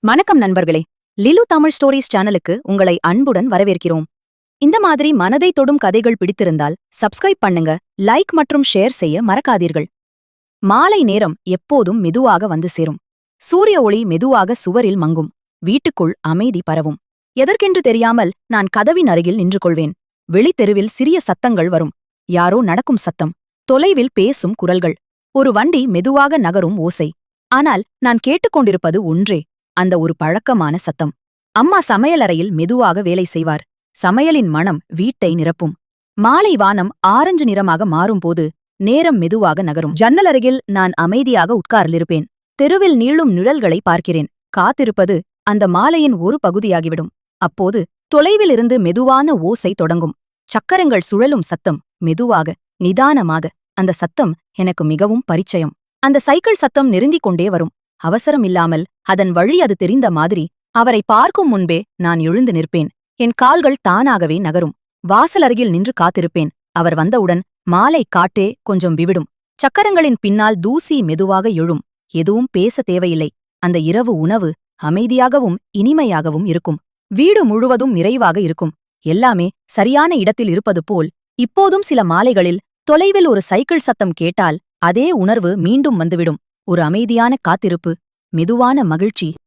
வணக்கம் நண்பர்களே. லிலு தமிழ் ஸ்டோரிஸ் சேனலுக்கு உங்களை அன்புடன் வரவேற்கிறோம். இந்த மாதிரி மனதை தொடும் கதைகள் பிடித்திருந்தால் சப்ஸ்கிரைப் பண்ணுங்க, லைக் மற்றும் ஷேர் செய்ய மறக்காதீர்கள். மாலை நேரம் எப்போதும் மெதுவாக வந்து சேரும். சூரிய ஒளி மெதுவாக சுவரில் மங்கும். வீட்டுக்குள் அமைதி பரவும். எதற்கென்று தெரியாமல் நான் கதவின் அருகில் நின்று கொள்வேன். வெளித்தெருவில் சிறிய சத்தங்கள் வரும். யாரோ நடக்கும் சத்தம், தொலைவில் பேசும் குரல்கள், ஒரு வண்டி மெதுவாக நகரும் ஓசை. ஆனால் நான் கேட்டுக்கொண்டிருப்பது ஒன்றே, அந்த ஒரு பழக்கமான சத்தம். அம்மா சமையலறையில் மெதுவாக வேலை செய்வார். சமையலின் மணம் வீட்டை நிரப்பும். மாலை வானம் ஆரஞ்சு நிறமாக மாறும்போது நேரம் மெதுவாக நகரும். ஜன்னல் அருகில் நான் அமைதியாக உட்கார்ந்திருப்பேன். தெருவில் நீளும் நிழல்களை பார்க்கிறேன். காத்திருப்பது அந்த மாலையின் ஒரு பகுதியாகிவிடும். அப்போது தொலைவிலிருந்து மெதுவான ஓசை தொடங்கும். சக்கரங்கள் சுழலும் சத்தம், மெதுவாக, நிதானமாக. அந்த சத்தம் எனக்கு மிகவும் பரிச்சயம். அந்த சைக்கிள் சத்தம் நெருங்கிக் கொண்டே வரும். அவசரம் இல்லாமல் அதன் வழி அது தெரிந்த மாதிரி. அவரை பார்க்கும் முன்பே நான் எழுந்து நிற்பேன். என் கால்கள் தானாகவே நகரும். வாசல் அருகில் நின்று காத்திருப்பேன். அவர் வந்தவுடன் மாலை காட்டே கொஞ்சம் விவிடும். சக்கரங்களின் பின்னால் தூசி மெதுவாக எழும். எதுவும் பேச தேவையில்லை. அந்த இரவு உணவு அமைதியாகவும் இனிமையாகவும் இருக்கும். வீடு முழுவதும் நிறைவாக இருக்கும். எல்லாமே சரியான இடத்தில் இருப்பது போல். இப்போதும் சில மாலைகளில் தொலைவில் ஒரு சைக்கிள் சத்தம் கேட்டால் அதே உணர்வு மீண்டும் வந்துவிடும். ஒரு அமைதியான காத்திருப்பு, மெதுவான மகிழ்ச்சி.